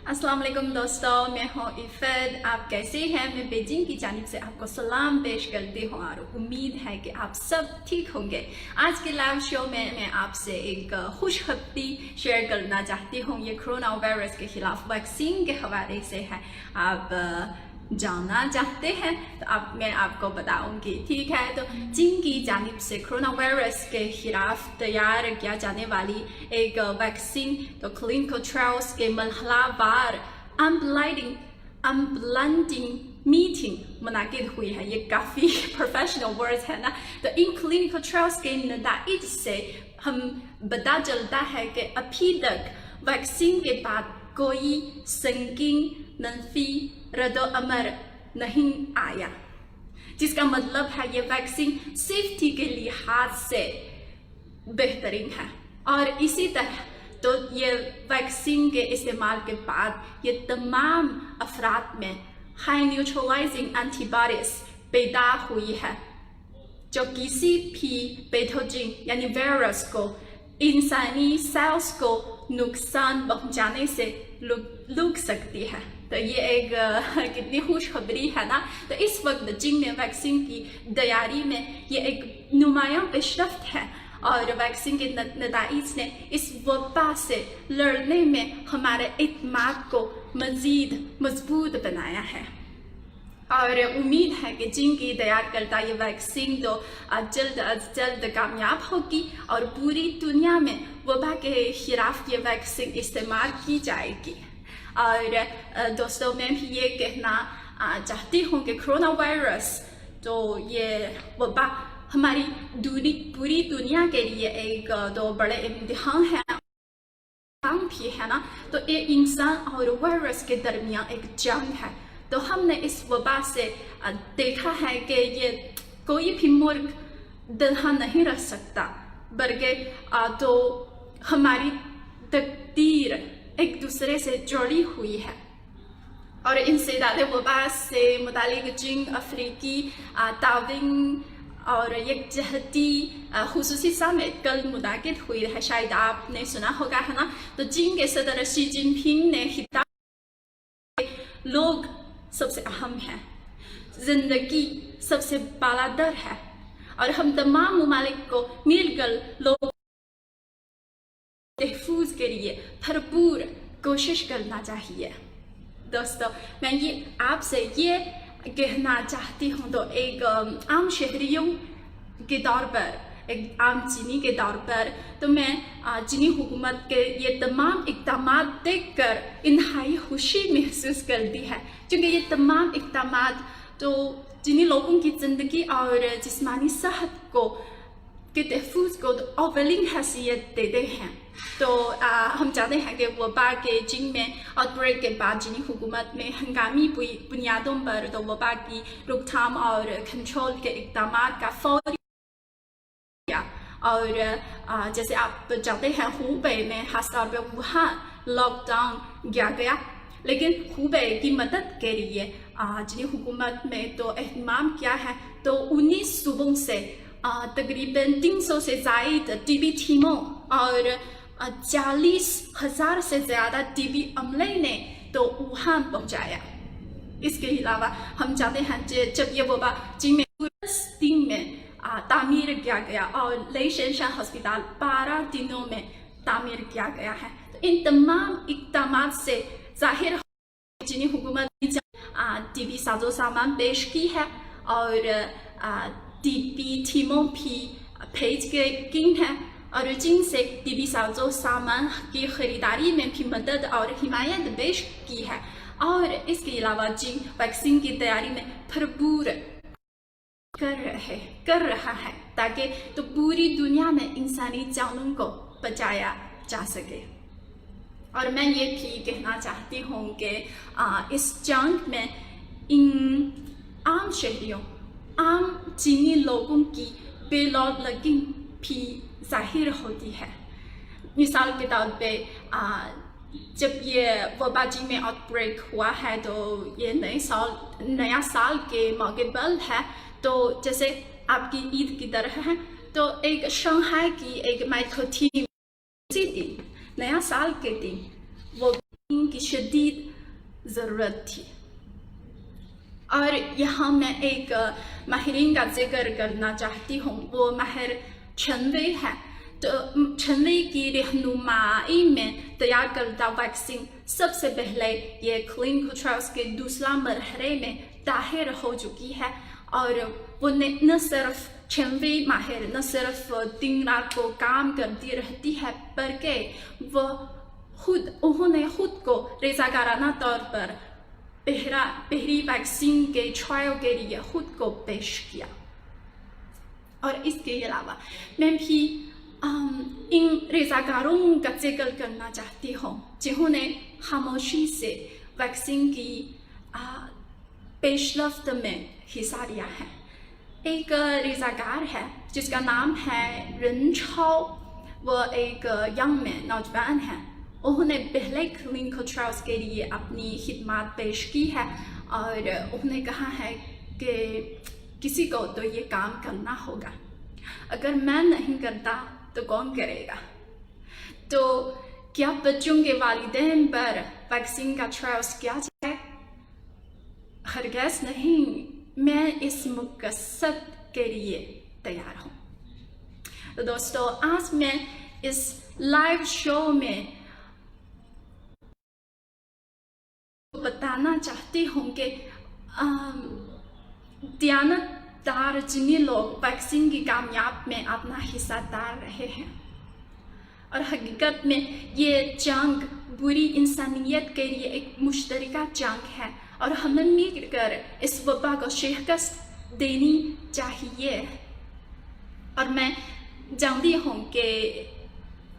अस्सलाम वालेकुम दोस्तों, मैं हूँ इफ़त। आप कैसे हैं? मैं बीजिंग की जानिब से आपको सलाम पेश करती हूँ और उम्मीद है कि आप सब ठीक होंगे। आज के लाइव शो में मैं आपसे एक खुशखबरी शेयर करना चाहती हूँ। ये कोरोना वायरस के खिलाफ वैक्सीन के हवाले से है। आप जानना चाहते हैं तो मैं आपको बताऊंगी, ठीक है। तो चीन की जानिब से कोरोना वायरस के खिलाफ तैयार किया जाने वाली एक वैक्सीन तो क्लिनिकल ट्रायल्स के मरहलावार अनब्लाइंडिंग मीटिंग मुनाकिद हुई है। ये काफ़ी प्रोफेशनल वर्ड्स है ना। तो इन क्लिनिकल ट्रायल्स के नतीजे से हम पता चलता है कि अभी तक वैक्सीन के बाद कोई संगीन मनफी रद्दो अमल नहीं आया, जिसका मतलब है ये वैक्सीन सेफ्टी के लिहाज से बेहतरीन है। और इसी तरह तो ये वैक्सीन के इस्तेमाल के बाद ये तमाम अफराद में हाई न्यूट्रलाइजिंग एंटीबॉडीज पैदा हुई है, जो किसी भी पैथोजन यानी वायरस को इंसानी सेल्स को नुकसान पहुंचाने से रुक सकती है। तो ये एक कितनी खुशखबरी है ना। तो इस वक्त चीन में वैक्सीन की तैयारी में ये एक नुमायां पेशरफ्त है और वैक्सीन के नतीजे ने इस वबा से लड़ने में हमारे इत्मीनान को मज़ीद मजबूत बनाया है। और उम्मीद है कि चीन की तैयार करता ये वैक्सीन तो जल्द अज जल्द कामयाब होगी और पूरी दुनिया में वबा के खिलाफ ये वैक्सीन इस्तेमाल की जाएगी। और दोस्तों, मैं भी ये कहना चाहती हूँ कि कोरोना वायरस तो ये वबा हमारी पूरी दुनिया के लिए एक तो बड़े इम्तिहान है भी है ना। तो ये इंसान और वायरस के दरमियान एक जंग है। तो हमने इस वबा से देखा है कि ये कोई भी मुल्क दहा नहीं रह सकता, बल्कि तो हमारी तकदीर एक दूसरे से जुड़ी हुई है। और इंसदाद वबा से मुतालिक चीन अफ्रीकी ताउन और यकजहती खुसूसी समिट कल मुनाकिद हुई है, शायद आपने सुना होगा है ना। तो चीन के सदर शी जिनपिंग ने खिताब लोग सबसे अहम है, जिंदगी सबसे बालादर है और हम तमाम मुमालिक को मिलकर लोग महफूज के लिए भरपूर कोशिश करना चाहिए। दोस्तों, मैं ये आपसे ये कहना चाहती हूँ तो एक आम शहरियों के तौर पर, एक आम चीनी के तौर पर, तो मैं चीनी हुकूमत के ये तमाम इक़दाम देखकर इंतहाई खुशी महसूस करती है, क्योंकि ये तमाम इक़दाम तो चीनी लोगों की ज़िंदगी और जिस्मानी सेहत को के तहफ़्फ़ुज़ को तो अव्वलिन हैसियत देते हैं। तो हम चाहते हैं कि वबा के चीन में आउटब्रेक के बाद चीनी हुकूमत में हंगामी बुनियादों पर तो वबा की रोकथाम और कंट्रोल के इक़दाम का फौरी और जैसे आप जानते हैं हुबई में खासतौर पर वुहान लॉकडाउन किया गया, लेकिन हुबई की मदद के लिए चीनी हुकूमत में तो एहतमाम किया है। तो 19 सूबों से तकरीबन 300 से ज़ायद टीबी टीमों और 40,000 से ज़्यादा टीबी अमले ने तो वुहान पहुंचाया। इसके अलावा हम चाहते हैं जब ये वबा चीन में 10 दिन में तामीर किया गया और लेशेनशान हॉस्पिटल 12 दिनों में तामीर किया गया है। तो इन तमाम इक़दाम से जाहिर चीनी हुकूमत टीबी साजो सामान पेश की है और टीबी टीमों भी भेज गई हैं और चीन से टीबी साजो सामान की खरीदारी में भी मदद और हिमायत पेश की है। और इसके अलावा चीन वैक्सीन की तैयारी में भरपूर कर रहा है ताकि तो पूरी दुनिया में इंसानी जानों को बचाया जा सके। और मैं ये भी कहना चाहती हूँ कि इस जंग में इन आम शहरियों, आम चीनी लोगों की बेलौलगी भी जाहिर होती है। मिसाल के तौर पे जब ये वबा चीन में आउटब्रेक हुआ है तो ये नया साल के मौके पर है। तो जैसे आपकी ईद की तरह है, तो एक शंघाई की एक मेट्रो थी, उसी दिन नया साल के दिन वो की شدید ضرورت تھی. اور یہاں میں ایک ماہرین کا ذکر کرنا چاہتی ہوں. وہ ماہر چھنوے ہے. تو چھنوے کی رہنمائی میں تیار کردہ ویکسین سب سے پہلے یہ کلینکل ٹرائلز کے دوسرا مرحلے میں داخل ہو چکی ہے. اور وہ نہ صرف چھنوے ماہر نہ صرف دن رات کو کام کرتی رہتی ہے بلکہ انہوں نے خود کو رضاکارانہ طور پر پہلی ویکسین کے ٹرائل کے لیے خود کو پیش کیا. اور اس کے علاوہ میں بھی ان رضاکاروں کا ذکر کرنا چاہتی ہوں جنہوں نے خاموشی سے ویکسین کی پیش رفت میں حصہ لیا ہے. ایک رضاکار ہے جس کا نام ہے رن چھاؤ. وہ ایک ینگ مین نوجوان ہے. انہوں نے پہلے کلینکل ٹرائلز کے لیے اپنی خدمات پیش کی ہے اور انہوں نے کہا ہے کہ کسی کو تو یہ کام کرنا ہوگا. اگر میں نہیں کرتا تو کون کرے گا؟ تو کیا بچوں کے والدین پر ویکسین کا ٹرائلز کیا جائے؟ ہرگز نہیں. میں اس مقصد کے لیے تیار ہوں. تو دوستو آج میں اس لائیو شو میں بتانا چاہتی ہوں کہ دیانت دار جنہیں لوگ ویکسین کی کامیاب میں اپنا حصہ ڈال رہے ہیں اور حقیقت میں یہ جنگ بری انسانیت کے لیے ایک مشترکہ جنگ ہے اور ہمیں مل کر اس وبا کو شکست دینی چاہیے. اور میں جانتی ہوں کہ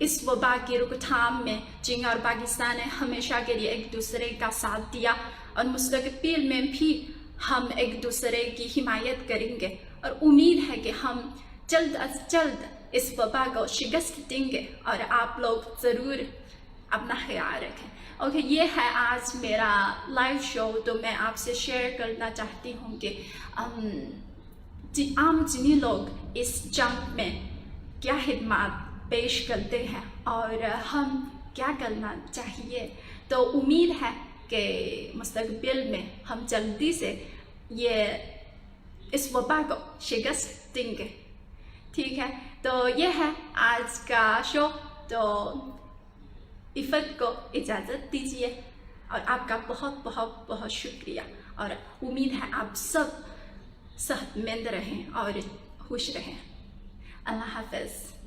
اس وبا کی روک تھام میں چین اور پاکستان نے ہمیشہ کے لیے ایک دوسرے کا ساتھ دیا اور مستقبل میں بھی ہم ایک دوسرے کی حمایت کریں گے اور امید ہے کہ ہم جلد از جلد اس وبا کو شکست دیں گے اور آپ لوگ ضرور اپنا خیال رکھیں. اوکے یہ ہے آج میرا لائیو شو. تو میں آپ سے شیئر کرنا چاہتی ہوں کہ عام جنہیں لوگ اس جنگ میں کیا خدمات پیش کرتے ہیں اور ہم کیا کرنا چاہیے. تو امید ہے کہ مستقبل میں ہم جلدی سے اس وبا کو شکست دیں گے. ٹھیک ہے. تو یہ ہے آج کا شو. تو عفت کو اجازت دیجیے اور آپ کا بہت بہت بہت شکریہ اور امید ہے آپ سب صحت مند رہیں اور خوش رہیں. اللہ حافظ.